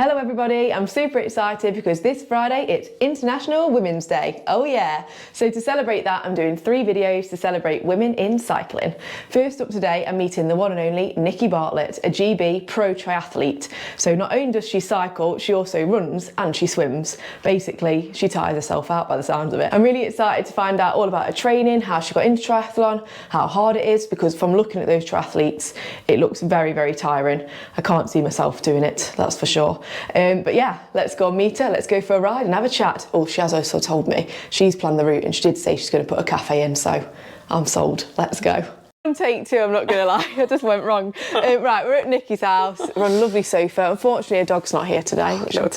Hello everybody, I'm super excited because this Friday it's International Women's Day. Oh yeah! So to celebrate that, I'm doing 3 videos to celebrate women in cycling. First up today, I'm meeting the one and only Nikki Bartlett, a GB pro triathlete. So not only does she cycle, she also runs and she swims. Basically, she tires herself out by the sounds of it. I'm really excited to find out all about her training, how she got into triathlon, how hard it is, because from looking at those triathletes, it looks very, very tiring. I can't see myself doing it, that's for sure. But yeah, let's go and meet her, let's go for a ride and have a chat. Oh, she has also told me she's planned the route and she did say she's going to put a cafe in, so I'm sold. Let's go. Take 2, I'm not going to lie, I just went wrong. Right, we're at Nikki's house, we're on a lovely sofa. Unfortunately, her dog's not here today, which I'm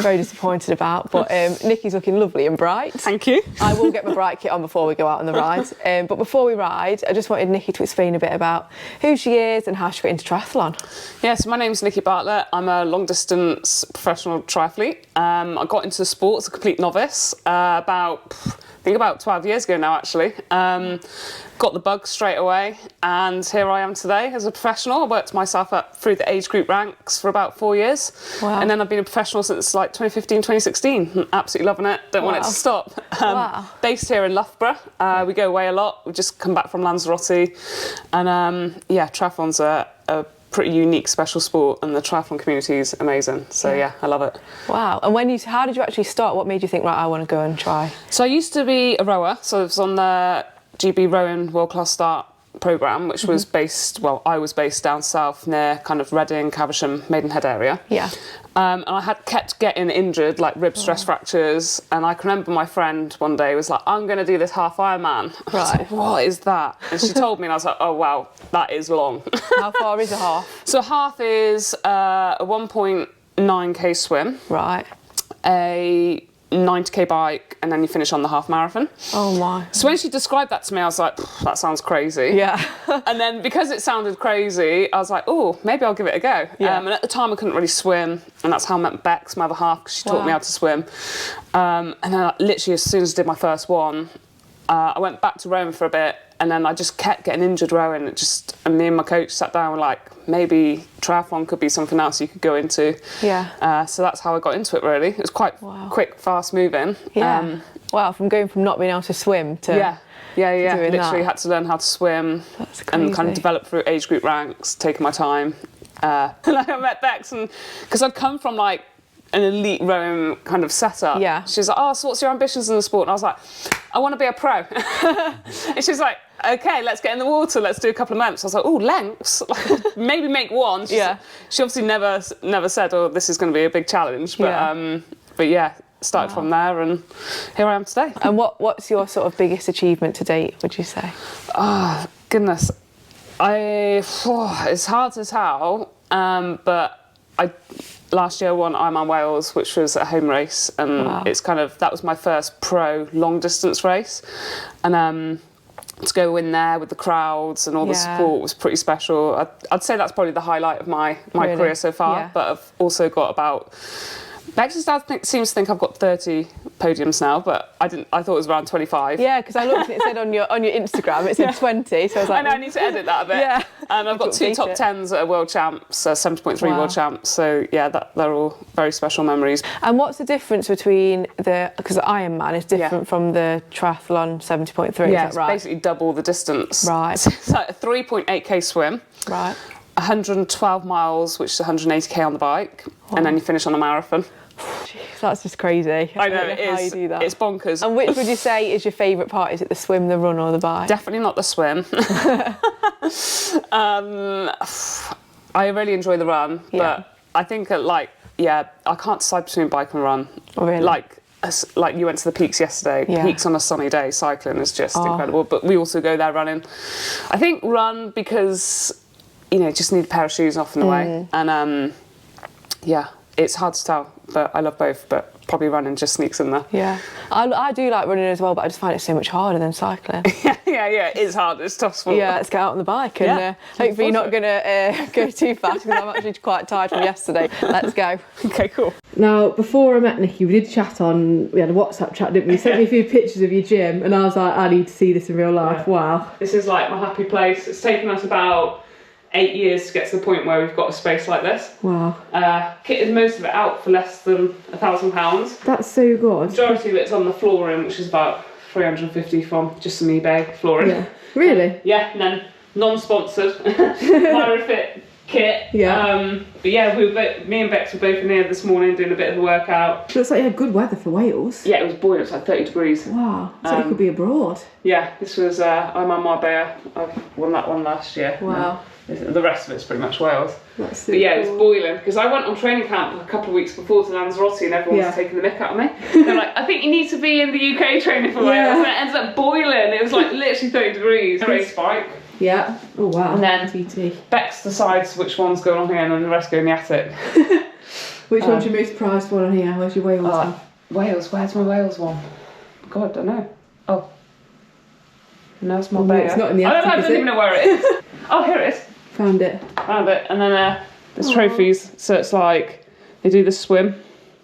very disappointed about, but Nikki's looking lovely and bright. Thank you. I will get my bright kit on before we go out on the ride. But before we ride, I just wanted Nikki to explain a bit about who she is and how she got into triathlon. Yes, my name's Nikki Bartlett. I'm a long-distance professional triathlete. I got into the sport as a complete novice about 12 years ago now, actually. Got the bug straight away, and here I am today as a professional. I worked myself up through the age group ranks for about 4 years. Wow. And then I've been a professional since like 2015, 2016. Absolutely loving it. Don't want it to stop. Based here in Loughborough. We go away a lot. We just come back from Lanzarote. And yeah, triathlon's a pretty unique, special sport, and the triathlon community is amazing. So yeah, I love it. Wow. And how did you actually start? What made you think, right, I want to go and try? So I used to be a rower. So I was on the GB Rowing World Class Start programme, which was based, well, I was based down south near kind of Reading, Caversham, Maidenhead area. Yeah. And I had kept getting injured, like rib stress fractures. And I can remember my friend one day was like, I'm going to do this half Ironman. I was like, what is that? And she told me, and I was like, oh, wow, that is long. How far is a half? So half is a 1.9k swim. Right. A 90k bike, and then you finish on the half marathon. Oh my. So when she described that to me, I was like, that sounds crazy. Yeah. And then because it sounded crazy, I was like, oh, maybe I'll give it a go. Yeah. And at the time I couldn't really swim, and that's how I met Bex, my other half, because she taught me how to swim. And then literally as soon as I did my first one, I went back to rowing for a bit, and then I just kept getting injured rowing. And me and my coach sat down and were like, maybe triathlon could be something else you could go into. Yeah. So that's how I got into it, really. It was quite quick, fast moving. Yeah. Wow, from going from not being able to swim to Literally had to learn how to swim. That's crazy. And kind of develop through age group ranks, taking my time. And I met Bex, and because I'd come from like an elite rowing kind of setup. Yeah. She was like, oh, so what's your ambitions in the sport? And I was like, I want to be a pro. And she's like, okay, let's get in the water, let's do a couple of lengths. I was like, oh, lengths? Maybe make one. She obviously never said, oh, this is going to be a big challenge. But yeah, started from there, and here I am today. And what's your sort of biggest achievement to date, would you say? Oh, goodness. It's hard to tell, but I last year won Ironman Wales, which was a home race, and it's kind of, that was my first pro long distance race, and to go in there with the crowds and all the support was pretty special. I'd say that's probably the highlight of my career so far. But I've also got about, Bex's dad seems to think I've got 30 podiums now, but I thought it was around 25. Yeah, because I looked and it said on your Instagram, it said 20, so I was like... I know, I need to edit that a bit. Yeah. And I've got 2 top 10s at World Champs, 70.3 World Champs, so yeah, they're all very special memories. And what's the difference between because the Ironman is different from the triathlon 70.3, is that right? It's basically double the distance. Right. So it's like a 3.8k swim. Right. 112 miles, which is 180k on the bike, and then you finish on a marathon. Jeez, that's just crazy. I know, it is. How you do that. It's bonkers. And which would you say is your favourite part? Is it the swim, the run, or the bike? Definitely not the swim. I really enjoy the run, but I think I can't decide between bike and run. Oh, really? Like you went to the peaks yesterday. Peaks on a sunny day, cycling is just incredible. But we also go there running. I think run because, just need a pair of shoes off in the way, and it's hard to tell, but I love both, but probably running just sneaks in there. Yeah, I do like running as well, but I just find it so much harder than cycling. yeah, it is hard, it's tough sport. Yeah, let's get out on the bike, and hopefully you're not going to go too fast, because I'm actually quite tired from yesterday. Let's go. Okay, cool. Now, before I met Nikki, we did chat we had a WhatsApp chat, didn't we? You sent me a few pictures of your gym, and I was like, I need to see this in real life. Wow. This is like my happy place. It's taken us about 8 years to get to the point where we've got a space like this. Wow. Kitted most of it out for less than £1,000. That's so good. Majority of it's on the flooring, which is about 350 from just some eBay flooring. Yeah. Really? Yeah, and then non-sponsored Myrofit kit. Yeah. But yeah, me and Bex were both in here this morning doing a bit of a workout. Looks like you had good weather for Wales. Yeah, it was boiling. It was like 30 degrees. Wow. So you could be abroad. Yeah, this was I'm on Marbella. I won that one last year. Wow. The rest of it's pretty much Wales. That's so but yeah, cool. It was boiling because I went on training camp a couple of weeks before to Lanzarote and everyone was taking the mick out of me. They're like, I think you need to be in the UK training for Wales. And it ends up boiling. It was like literally 30 degrees. Race bike. Yeah. Oh wow. And then TT. Bex decides which one's going on here and then the rest go in the attic. Which one's your most prized one on here? Where's your Wales one? Wales, where's my Wales one? God, I don't know. Oh. No, it's my no, it's not in the attic, I don't even know where it is. Oh, here it is. Found it. Found it. And then there's trophies. So it's like, they do the swim.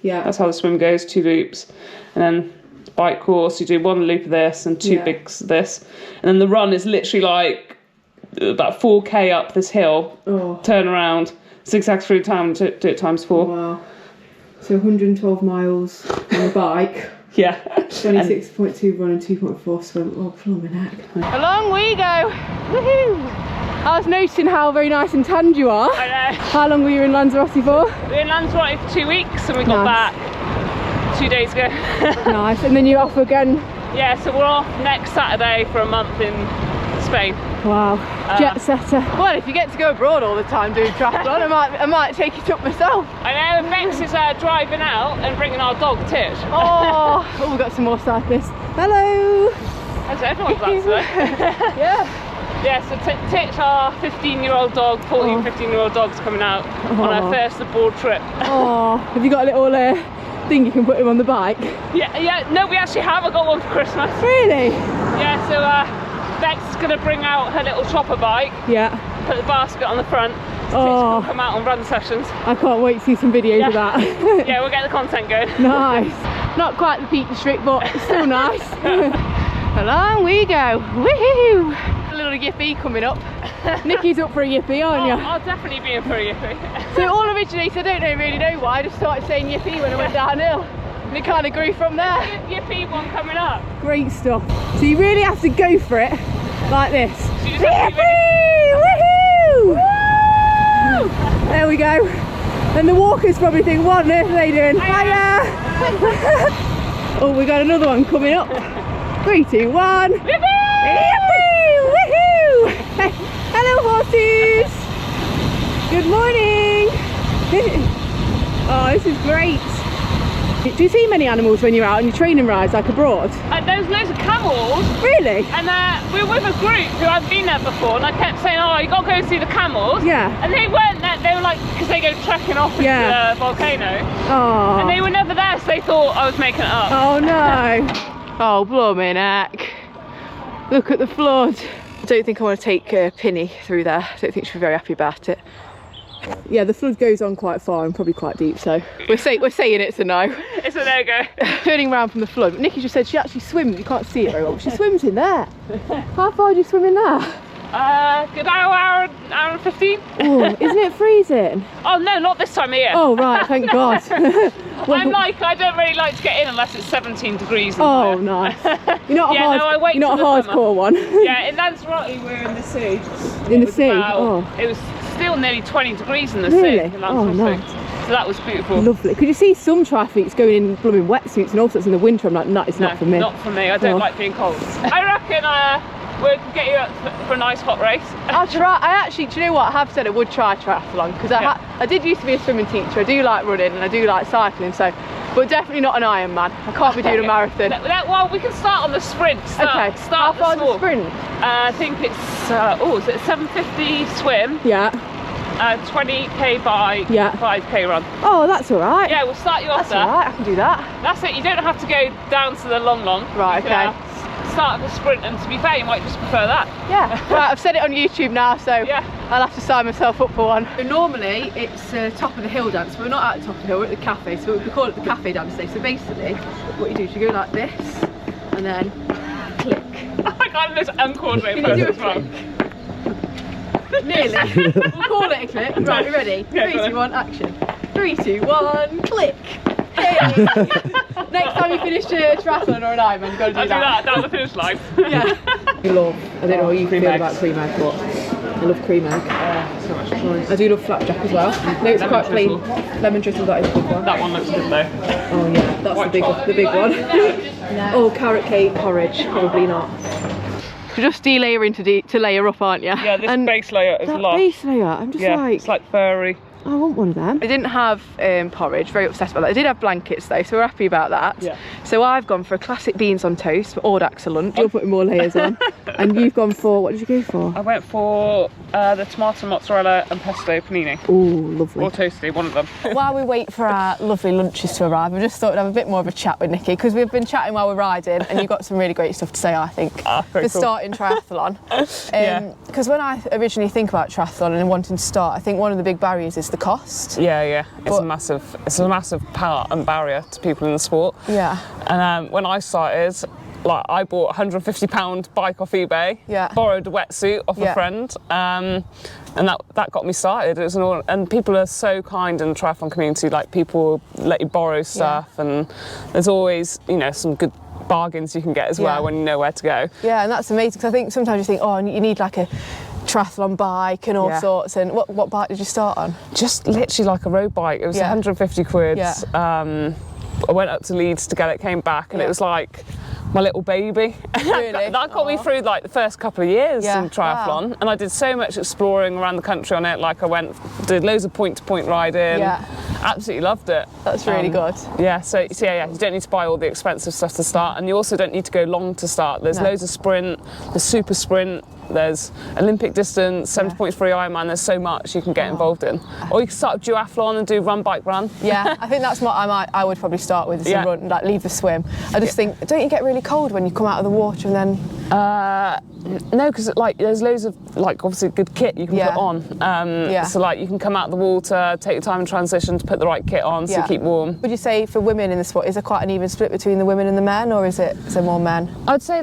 Yeah. That's how the swim goes, 2 loops. And then bike course, you do 1 loop of this and 2 bigs of this. And then the run is literally like about 4k up this hill, turn around, zigzag through town, do it times 4. Wow. So 112 miles on the bike. Yeah. 26.2 run and 2.4 swim. Oh, blimey heck. Along we go. Woohoo! I was noticing how very nice and tanned you are. I know. How long were you in Lanzarote for? We were in Lanzarote for 2 weeks and we got back 2 days ago. Nice. And then you're off again? Yeah, so we're off next Saturday for a month in Spain. Wow. Jet setter. Well, if you get to go abroad all the time doing triathlon, I might take it up myself. I know, Bex is driving out and bringing our dog Titch. Oh, we've got some more cyclists. Hello. That's everyone's out today. Yeah. Yeah, so Titch, our 15-year-old dog, 14, 15-year-old dog's coming out on our first abroad trip. Oh, have you got a little thing you can put him on the bike? Yeah, no, we actually have. I got one for Christmas. Really? Yeah, so Bex is going to bring out her little chopper bike. Yeah. Put the basket on the front. So Titch will come out on run sessions. I can't wait to see some videos of that. Yeah, we'll get the content going. Nice. Not quite the Peak District, but it's still nice. Along we go. Woohoo! A little yippee coming up. Nikki's up for a yippee, aren't you? I'll definitely be in for a yippee. So it all originates, I don't really know why, I just started saying yippee when I went downhill. And it kind of grew from there. Yippee one coming up. Great stuff. So you really have to go for it like this. Yippee! Woohoo! Woo! There we go. And the walkers probably think, what on earth are they doing? Hiya! Oh, we got another one coming up. 3, 2, 1. Yippee! Woohoo! Hello horses! Good morning! Oh, this is great. Do you see many animals when you're out on your training rides, like abroad? There's loads of camels. Really? And we were with a group who hadn't been there before, and I kept saying, oh, you got to go and see the camels. Yeah. And they weren't there, they were like, because they go trekking off into the volcano. Oh. And they were never there, so they thought I was making it up. Oh no. Oh, blooming heck. Look at the flood. I don't think I want to take Pinny through there. I don't think she'll be very happy about it. Yeah, the flood goes on quite far and probably quite deep, so we're saying it's a no. It's a no-go. Turning around from the flood. But Nikki just said she actually swims. You can't see it very well, but she swims in there. How far do you swim in there? Good hour and 15. Oh, isn't it freezing? Oh no, not this time of year. Oh right, thank God. I don't really like to get in unless it's 17 degrees. Oh nice. You're not you're not a hardcore one. Yeah, in Lanzarote we're in the sea. In the sea? It was still nearly 20 degrees in the really? sea in Lanzarote. Oh nice. So that was beautiful. Lovely. Could you see some triathletes going in blooming wetsuits and all sorts in the winter? I'm like, no, it's not for me. Not for me. I don't like being cold. I reckon we'll get you up for a nice hot race. I'll try. Do you know what? I have said I would try triathlon because I did used to be a swimming teacher. I do like running and I do like cycling, so, but definitely not an Ironman. I can't be doing a marathon. Well, we can start on the sprint. Okay. How far is the sprint? I think it's is it 750 swim? Yeah. 20k bike, 5k run. Oh, that's all right. Yeah, we'll start you off there. That's all right. I can do that. That's it. You don't have to go down to the long. Right. Okay. Start the sprint, and to be fair, you might just prefer that. Yeah. Right. I've set it on YouTube now, so yeah. I'll have to sign myself up for one. So normally it's top of the hill dance, but we're not at the top of the hill. We're at the cafe, so we call it the cafe dance today. So basically, what you do is you go like this, and then click. I can't do this uncoordinated Can you do a as well. click? Nearly. We'll call it a clip. Right, we ready? Yeah, 3, 2, 1, action. 3, 2, 1, click. Hey. Next time you finish a triathlon or an Ironman, you've got to do that. Down the finish line. Yeah. I love, I don't know what you feel about cream egg, but I love cream egg. So much choice. I do love flapjack as well. No, it's quite plain. Lemon drizzle, that is a good one. That one looks good though. Oh yeah, that's the big one. Oh, carrot cake porridge, probably not. You're just delayering to layer up, aren't you? Yeah, this base layer is that base layer, I'm just like... it's like furry. I want one of them. I didn't have porridge, very upset about that. I did have blankets though, so we're happy about that. Yeah. So I've gone for a classic beans on toast, or Dax lunch. You're putting more layers on. And you've gone for, what did you go for? I went for the tomato mozzarella and pesto panini. Oh, lovely. Or toasty, one of them. While we wait for our lovely lunches to arrive, I just thought we'd have a bit more of a chat with Nikki, because we've been chatting while we're riding, and you've got some really great stuff to say, I think, for starting triathlon. Because when I originally think about triathlon and wanting to start, I think one of the big barriers is the cost. Yeah, it's a massive part and barrier to people in the sport. Yeah. And when I started, like I bought a £150 bike off eBay, borrowed a wetsuit off a friend, and that got me started. It was and people are so kind in the triathlon community. Like people let you borrow stuff, and there's always some good bargains you can get as well when you know where to go. Yeah, and that's amazing, because I think sometimes you think, oh, you need like a triathlon bike and all sorts. And what bike did you start on? Just literally like a road bike. It was 150 quid. I went up to Leeds to get it, came back, and it was like my little baby. Really? That got me through like the first couple of years in triathlon, and I did so much exploring around the country on it. Like I did loads of point-to-point riding. Absolutely loved it. That's really good. Yeah, so you don't need to buy all the expensive stuff to start, and you also don't need to go long to start. There's loads of sprint, there's super sprint, there's Olympic distance, 70.3 Ironman. There's so much you can get involved in. Or you can start a duathlon and do run, bike, run. Yeah, I think that's what I would probably start with, is a run, like leave the swim. I just think, don't you get really cold when you come out of the water and then? No, because like there's loads of obviously good kit you can put on. So like you can come out of the water, take your time in transition to put the right kit on, so you keep warm. Would you say for women in the sport, is there quite an even split between the women and the men, or is there more men? I'd say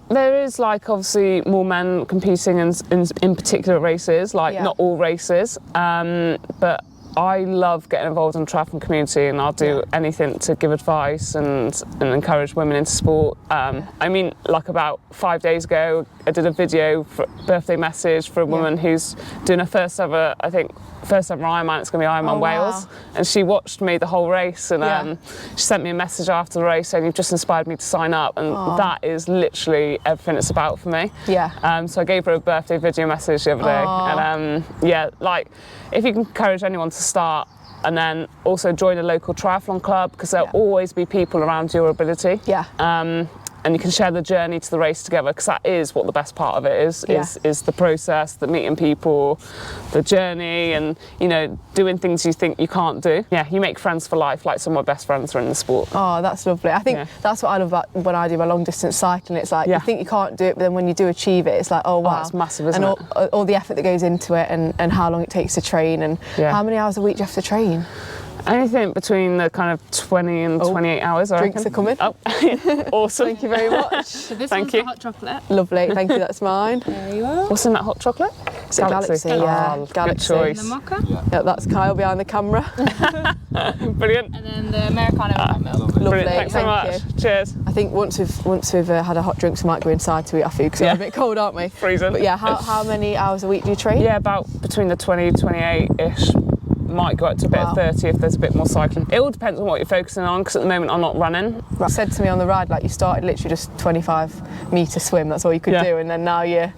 there is obviously more men competing in particular races, not all races, but I love getting involved in the triathlon community, and I'll do anything to give advice and encourage women into sport. I mean, like about 5 days ago, I did a video for birthday message for a woman who's doing her first ever Ironman. It's going to be Ironman Wales, and she watched me the whole race, and she sent me a message after the race saying, "You've just inspired me to sign up," and that is literally everything it's about for me. So I gave her a birthday video message the other day, and if you can encourage anyone to start, and then also join a local triathlon club, because there'll always be people around your ability. And you can share the journey to the race together, because that is what the best part of it is the process, the meeting people, the journey, and doing things you think you can't do. Yeah, you make friends for life. Like some of my best friends are in the sport. Oh, that's lovely. I think that's what I love about when I do my long distance cycling. It's like you think you can't do it, but then when you do achieve it, it's like, oh wow, it's massive, isn't it? And all the effort that goes into it, and how long it takes to train, and how many hours a week do you have to train? Anything between the kind of 20 and 28 hours, I Drinks reckon. are coming. Oh, awesome. Thank you very much. So this one's the hot chocolate. Lovely, thank you, that's mine. There you are. What's in that hot chocolate? It's Galaxy, Galaxy. Galaxy. Good choice. And the mocha. Yeah, that's Kyle behind the camera. Brilliant. And then the Americano with hot milk. Lovely, Brilliant. Thanks so much. you. Cheers. I think once we've had a hot drink, we might go inside to eat our food, because we're a bit cold, aren't we? Freezing. But yeah, how many hours a week do you train? Yeah, about between the 20, 28-ish. Might go up to a bit of 30 if there's a bit more cycling. It all depends on what you're focusing on, because at the moment I'm not running. You said to me on the ride, like you started literally just 25-metre swim, that's all you could do, and then now you've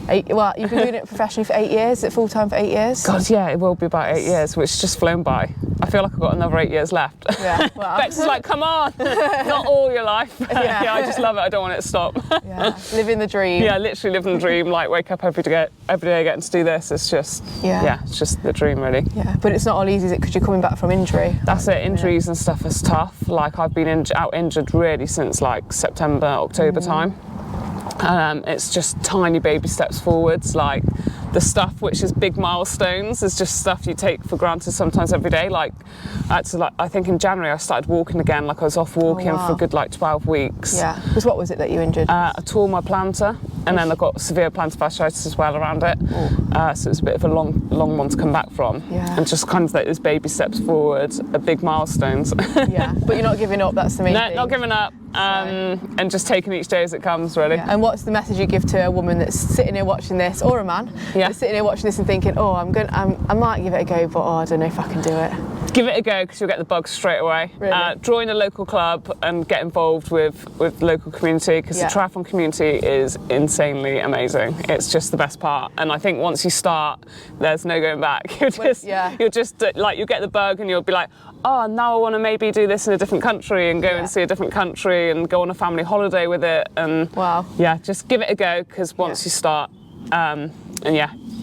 been doing it professionally for 8 years, is it full-time for 8 years? God, yeah, it will be about 8 years, which has just flown by. I feel like I've got another 8 years left. Yeah, well. Bex is like, come on, not all your life. Yeah, I just love it, I don't want it to stop. Yeah, living the dream. Yeah, literally living the dream, like wake up every day getting to do this. It's just, it's just the dream really. Yeah, but it's not all easy, is it, because you're coming back from injury? That's it, injuries and stuff is tough. Like I've been out injured really since like September, October time. It's just tiny baby steps forwards. Like the stuff which is big milestones is just stuff you take for granted sometimes every day. Like I think in January I started walking again. Like I was off walking for a good 12 weeks. Yeah. Because what was it that you injured? I tore my plantar, and then I got severe plantar fasciitis as well around it. So it was a bit of a long one to come back from. Yeah. And just kind of like those baby steps forward are big milestones. Yeah. But you're not giving up. That's the main thing. No, not giving up. And just taking each day as it comes, really. Yeah. And what's the message you give to a woman that's sitting here watching this, or a man that's sitting here watching this and thinking, oh, I might give it a go, but I don't know if I can do it. Give it a go, because you'll get the bug straight away. Really? Join a local club and get involved with local community, because the triathlon community is insanely amazing. It's just the best part. And I think once you start, there's no going back. You'll just you'll get the bug and you'll be like, oh, now I want to maybe do this in a different country and go and see a different country and go on a family holiday with it. And just give it a go, because once you start,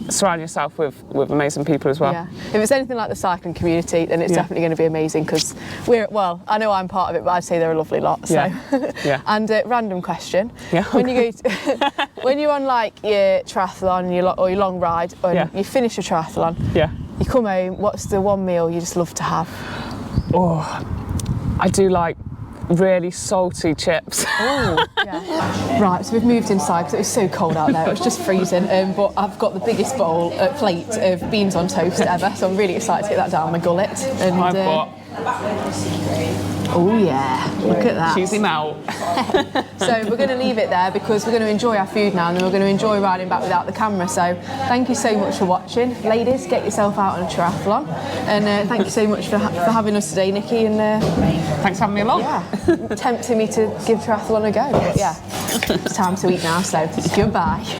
surround yourself with amazing people as well. Yeah. If it's anything like the cycling community, then it's definitely going to be amazing, because I know I'm part of it, but I'd say they're a lovely lot. So. Yeah. And random question. Yeah. When you go when you're on like your triathlon or your long ride, and you finish a triathlon, you come home, what's the one meal you just love to have? Oh, I do like really salty chips. Oh, yeah. Right, so we've moved inside because it was so cold out there. It was just freezing. But I've got the biggest plate of beans on toast ever, so I'm really excited to get that down my gullet. And I've got. Oh yeah, look at that. Cheesy melt. So we're going to leave it there, because we're going to enjoy our food now, and then we're going to enjoy riding back without the camera. So thank you so much for watching. Ladies, get yourself out on a triathlon. And thank you so much for having us today, Nikki. And thanks for having me along. Yeah, tempting me to give triathlon a go. But yeah, it's time to eat now, so goodbye.